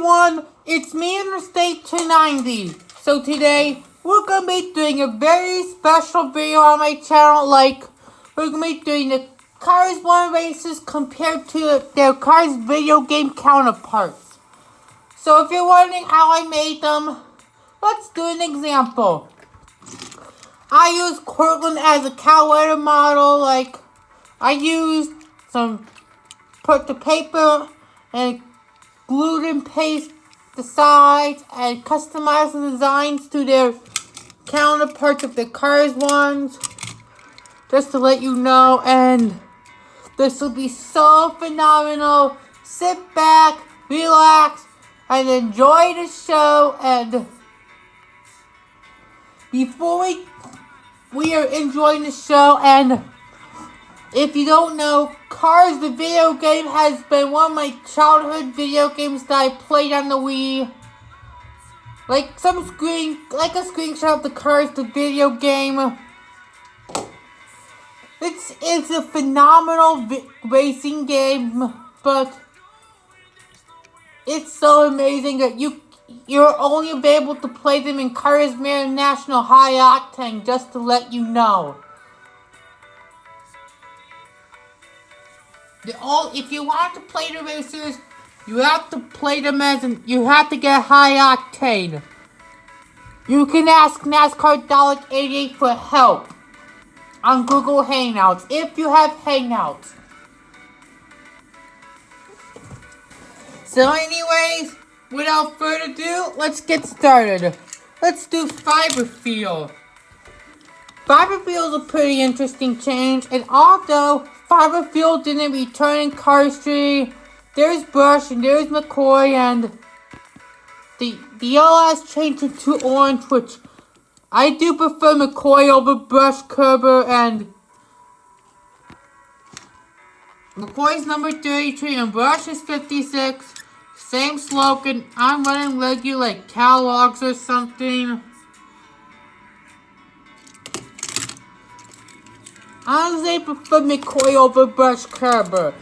everyone, it's me, Interstate 290. So today, we're going to be doing a very special video on my channel. We're going to be doing the Cars 1 races compared to their Cars video game counterparts. So if you're wondering how I made them, let's do an example. I used Cortland as a cowrider model. I used put the paper and glued and paste the sides and customized the designs to their counterparts of the Cars ones. Just to let you know, and this will be so phenomenal. Sit back, relax, and enjoy the show. And before we are enjoying the show, and if you don't know, Cars the video game has been one of my childhood video games that I played on the Wii. Like a screenshot of the Cars the video game. It's a phenomenal racing game, but it's so amazing that you're only able to play them in Cars International Hi-Octane, just to let you know. If you want to play the racers, you have to play them you have to get Hi-Octane. You can ask NASCAR Dalek 88 for help on Google Hangouts, if you have Hangouts. So anyways, without further ado, let's get started. Let's do Fiberfeel. Fiberfeel is a pretty interesting change, and although Fiberfeel didn't return in Cars 3, there's Brush and there's McCoy, and the yellow has changed to orange, which I do prefer McCoy over Brush, Kerber, and McCoy's number 33 and Brush is 56. Same slogan, I'm running regular like catalogs or something. Honestly, I prefer McCoy over Brush, Kerber.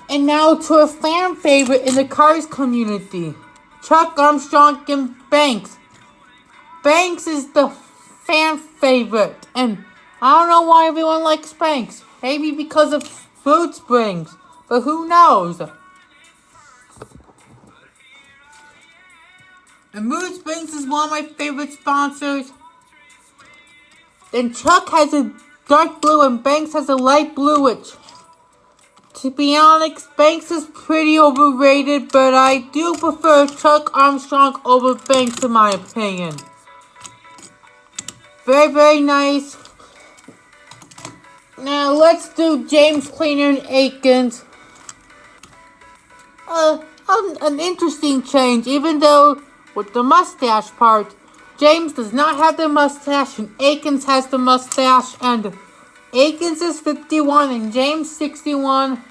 And now to a fan favorite in the Cars community, Chuck, Armstrong, and Banks. Banks is the fan favorite, and I don't know why everyone likes Banks. Maybe because of Mood Springs, but who knows? And Mood Springs is one of my favorite sponsors. Then Chuck has a dark blue and Banks has a light blue, which, to be honest, Banks is pretty overrated, but I do prefer Chuck Armstrong over Banks in my opinion. Very, very nice. Now let's do James Cleaner and Aikens. An interesting change, even though with the mustache part, James does not have the mustache and Aikens has the mustache, and Aikens is 51 and James 61.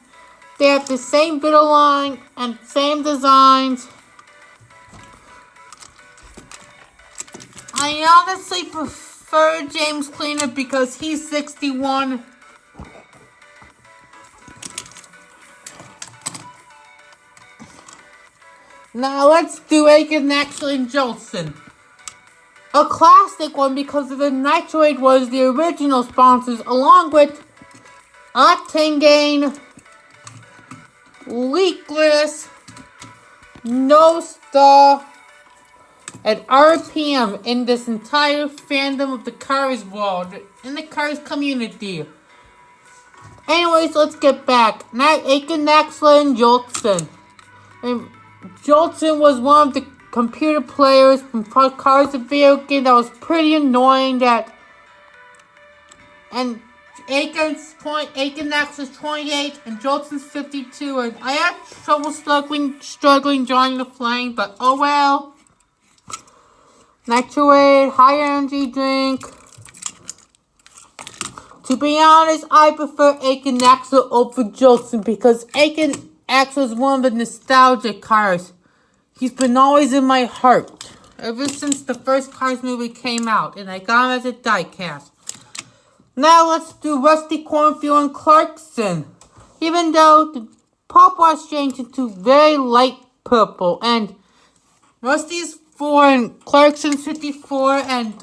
They have the same video line and same designs. I honestly prefer James Cleaner because he's 61. Now let's do Aiken, Axel, and Jolson. A classic one because the Nitroid was the original sponsors, along with Octane Gain, Leakless, No Star, and RPM in this entire fandom of the Cars world, in the Cars community. Anyways, let's get back. Now, Aiken, Axel, and Jolson. And Jolson was one of the computer players from Cars the video game that was pretty annoying. And Aiken's Axel's 28 and Jolson's 52, and I had trouble struggling drawing the flame, but oh well. Nitroid, high energy drink. To be honest, I prefer Aiken Axel over Jolson because Aiken Axel is one of the nostalgic Cars. He's been always in my heart ever since the first Cars movie came out, and I got him as a diecast. Now let's do Rusty Cornfield and Clarkson. Even though the pop was changed into very light purple. And Rusty's 4 and Clarkson's 54 and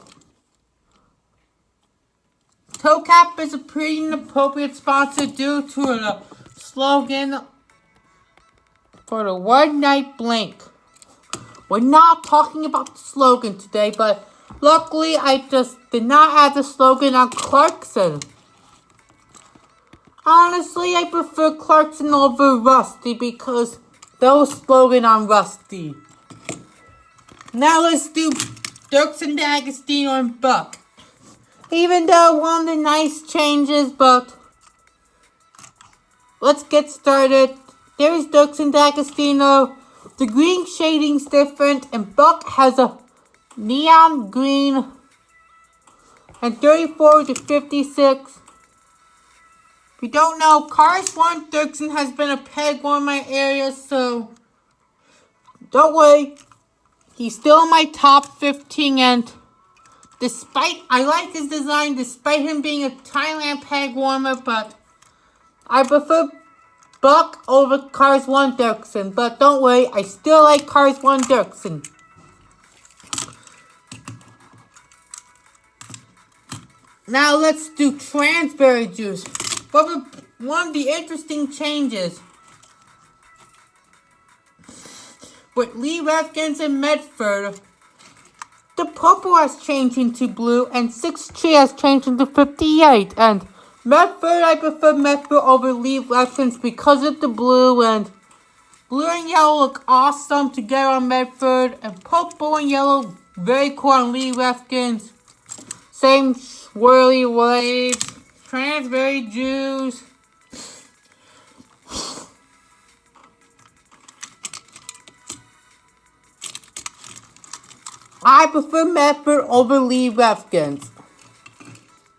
Toe Cap is a pretty inappropriate sponsor due to the slogan for the one night blink. We're not talking about the slogan today, but luckily I just did not add the slogan on Clarkson. Honestly, I prefer Clarkson over Rusty because there was slogan on Rusty. Now let's do Dirks and D'Agostino and Buck. Even though one of the nice changes, but let's get started. There's Dirks and D'Agostino. The green shading's different, and Buck has a neon green and 34 to 56. If you don't know, Cars 1 Dirksen has been a peg one in my area, so don't worry. He's still in my top 15, and I like his design despite him being a Thailand peg warmer, but I prefer Buck over Cars 1 Dirksen. But don't worry, I still like Cars 1 Dirksen. Now let's do Transberry Juice. One of the interesting changes with Lee Refkins and Medford, the purple has changed into blue and 6-3 has changed into 58. And Medford, I prefer Medford over Lee Refkins because of the blue, and blue and yellow look awesome together on Medford, and purple and yellow very cool on Lee Refkins. Same swirly waves, Transberry Juice. I prefer Medford over Lee Refkins.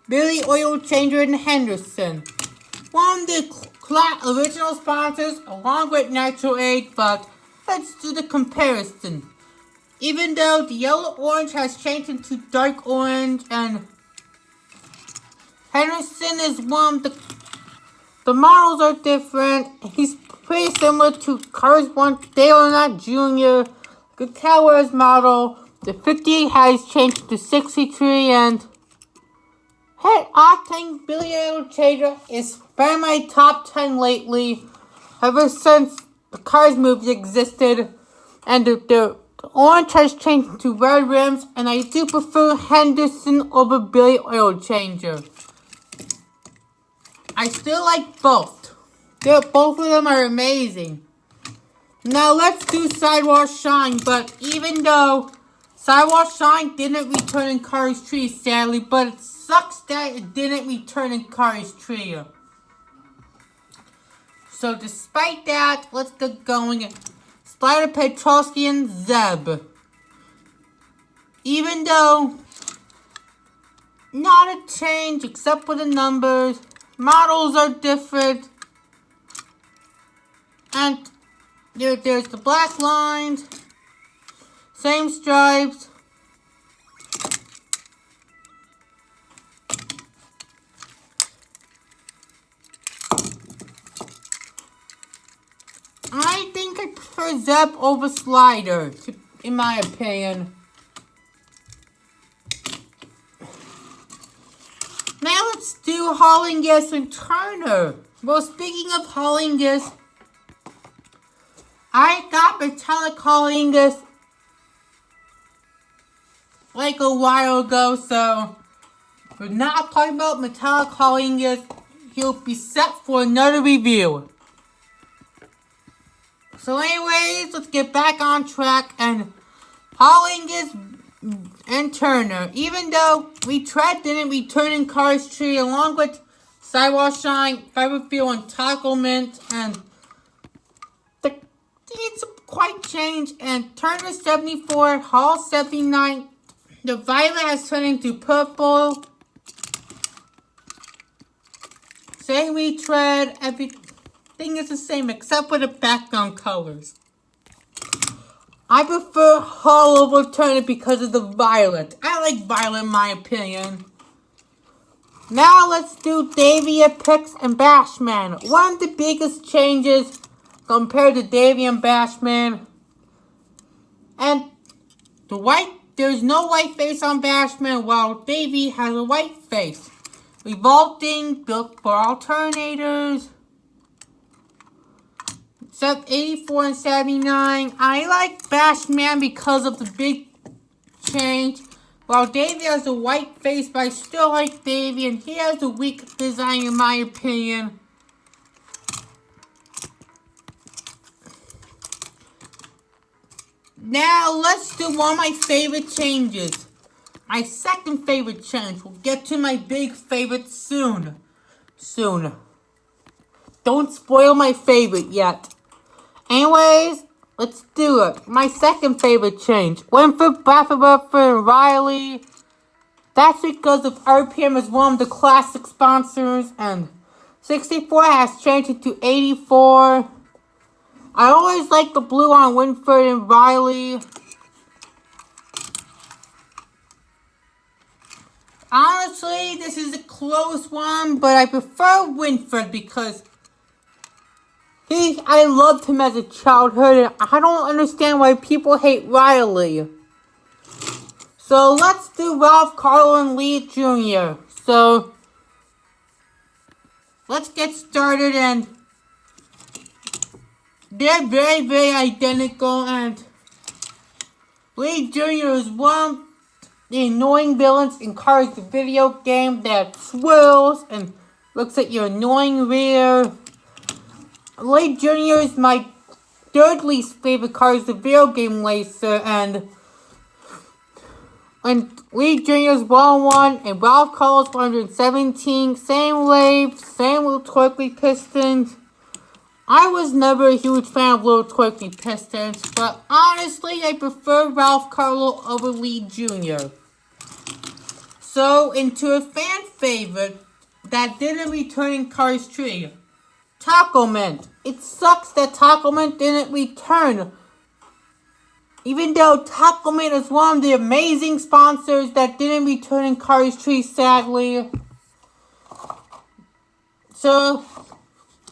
Billy Oil Changer and Henderson. One of the original sponsors along with Natural Aid, but let's do the comparison. Even though the yellow orange has changed into dark orange and Henderson is one of the models are different. He's pretty similar to Cars 1 Dale not Jr. Good Towers model. The 58 has changed to 63, and Hi-Octane Billy Oil Changer is by my top 10 lately, ever since the Cars movie existed, and the orange has changed to red rims, and I do prefer Henderson over Billy Oil Changer. I still like both. Both of them are amazing. Now let's do Sidewalk Shine, but even though Sidewalk Shine didn't return in Cars Tree, sadly, but it sucks that it didn't return in Cars Tree. So despite that, let's get going. Spider Petrovsky and Zeb. Even though not a change except for the numbers, models are different, and there's the black lines, same stripes. I think I prefer Zeb over Slider, in my opinion. Now let's do Hollingus and Turner. Well, speaking of Hollingus, I got metallic Hollingus like a while ago, so we're not talking about metallic Hollingus. He'll be set for another review. So anyways, let's get back on track, and Hollingus and Turner. Even though Retread didn't return in Cars Tree, along with Sidewalk Shine, Fiberfeel, and Taco Mint, and it's quite changed. And Turner 74, Hall 79. The violet has turned into purple. Same Retread, everything is the same except for the background colors. I prefer Hall over Turner because of the violet. I like violet in my opinion. Now let's do Deviant Picks and Bashman. One of the biggest changes compared to Deviant Bashman And there's no white face on Bashman, while Davey has a white face. Revolting, built for alternators. Except 84 and 79. I like Bashman because of the big change. While Davey has a white face, but I still like Davey, and he has a weak design in my opinion. Now, let's do one of my favorite changes. My second favorite change. We'll get to my big favorite soon. Don't spoil my favorite yet. Anyways, let's do it. My second favorite change. Winford, Buffer, and Riley. That's because of RPM is one of the classic sponsors. And 64 has changed it to 84. I always like the blue on Winford and Riley. Honestly, this is a close one, but I prefer Winford because I loved him as a childhood, and I don't understand why people hate Riley. So let's do Ralph, Carlo, and Lee Jr. So let's get started, and they're very, very identical, and Lee Jr. is one of the annoying villains in Cars the video game that swirls and looks at your annoying rear. Lee Jr. is my third least favorite Cars the video game racer, and Lee Jr. is 101 and Ralph Carlos 117. Same lathe, same little twinkly pistons. I was never a huge fan of little twinkly pistons, but honestly, I prefer Ralph Carlo over Lee Jr. So, into a fan favorite that didn't return in Cars 3. Taco Mint. It sucks that Taco Mint didn't return. Even though Taco Mint is one of the amazing sponsors that didn't return in Cars 3, sadly. So,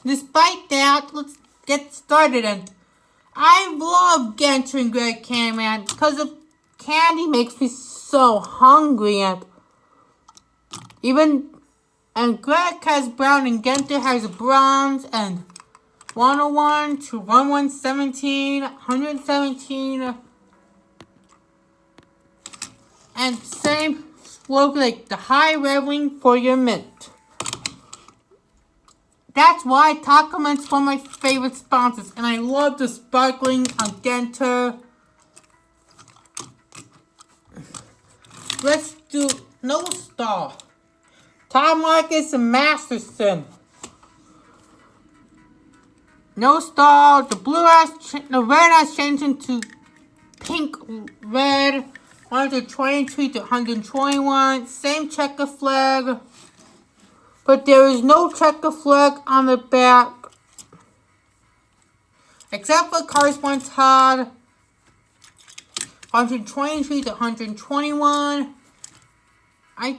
despite that, let's get started. And I love Genter and Greg Candy, because of candy makes me so hungry. And Greg has brown and Genter has bronze, and 101 to 117, 117, and same slogan like the high reveling for your mint. That's why Taco Mint's one of my favorite sponsors, and I love the sparkling on Genter. Let's do No Star. Tom Marcus and Masterson. No Star. The red has changed into pink red. 123 to 121. Same checker flag. But there is no checker flag on the back. Except for Cars 1 Todd. 123 to 121. I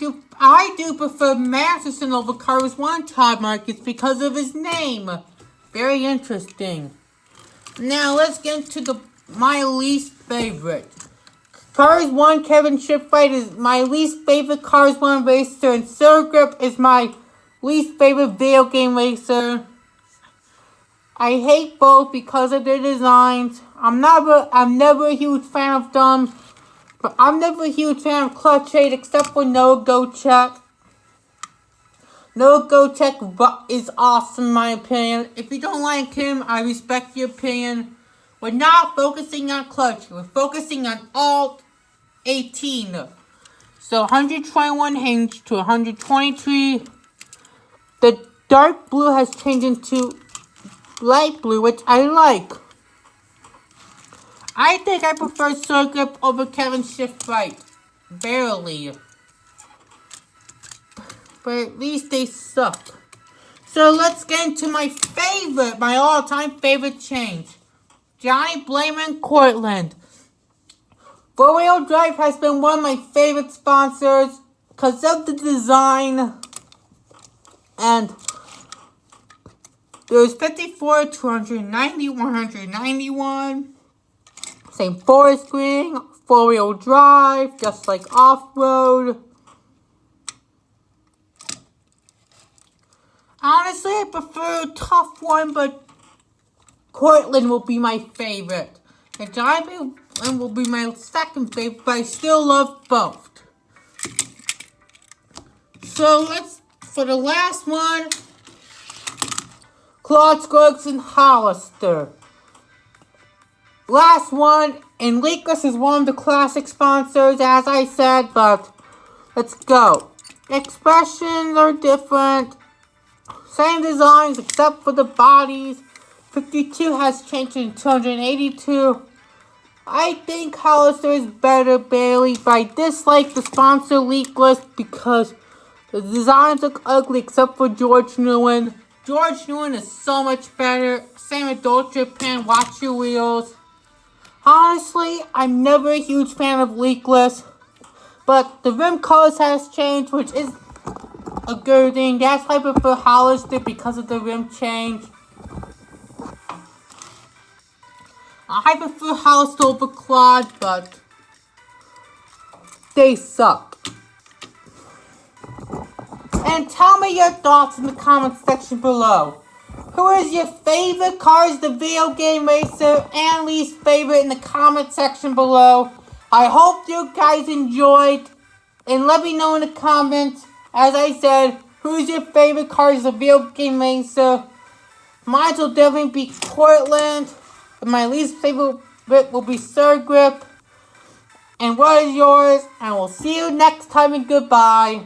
do prefer Masterson over Cars 1 Todd Marcus because of his name. Very interesting. Now let's get into my least favorite. Cars 1 Kevin Shipwright is my least favorite Cars 1 racer, and Silver Grip is my least favorite video game racer. I hate both because of their designs. I'm never a huge fan of them. But I'm never a huge fan of Clutch 8 except for No Go Check. No Go Check is awesome in my opinion. If you don't like him, I respect your opinion. We're not focusing on Clutch. We're focusing on Alt 18. So 121 hinge to 123. The dark blue has changed into light blue, which I like. I think I prefer Circuit over Kevin Shipwright. Barely. But at least they suck. So let's get into my all-time favorite change. Johnny Blaman Cortland. 4-wheel drive has been one of my favorite sponsors because of the design. And there's 54, 290, 191. Same forest green, 4-wheel drive, just like off-road. Honestly, I prefer a tough one, but Cortland will be my favorite. And Diamond will be my second favorite, but I still love both. So for the last one, Claude Scruggs and Hollister. Last one, and Leakless is one of the classic sponsors, as I said, but let's go. Expressions are different. Same designs except for the bodies. 52 has changed to 282. I think Hollister is better, barely, but I dislike the sponsor Leakless because the designs look ugly except for George Nguyen. George Nguyen is so much better. Same with Dolce Pan, watch your wheels. Honestly, I'm never a huge fan of Leakless, but the rim colors has changed, which is a good thing. That's why I prefer Hollister because of the rim change. I prefer Hollister over Claude, but they suck. And tell me your thoughts in the comment section below. Who is your favorite Cars the Video Game Racer and least favorite in the comment section below? I hope you guys enjoyed. And let me know in the comments, as I said, who's your favorite Cars the Video Game Racer? Mine will definitely be Portland. And my least favorite will be Sir Grip. And what is yours? And we'll see you next time and goodbye.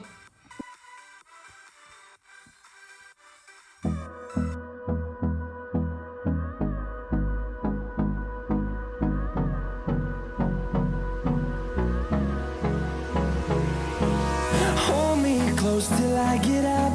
Hold me close till I get up.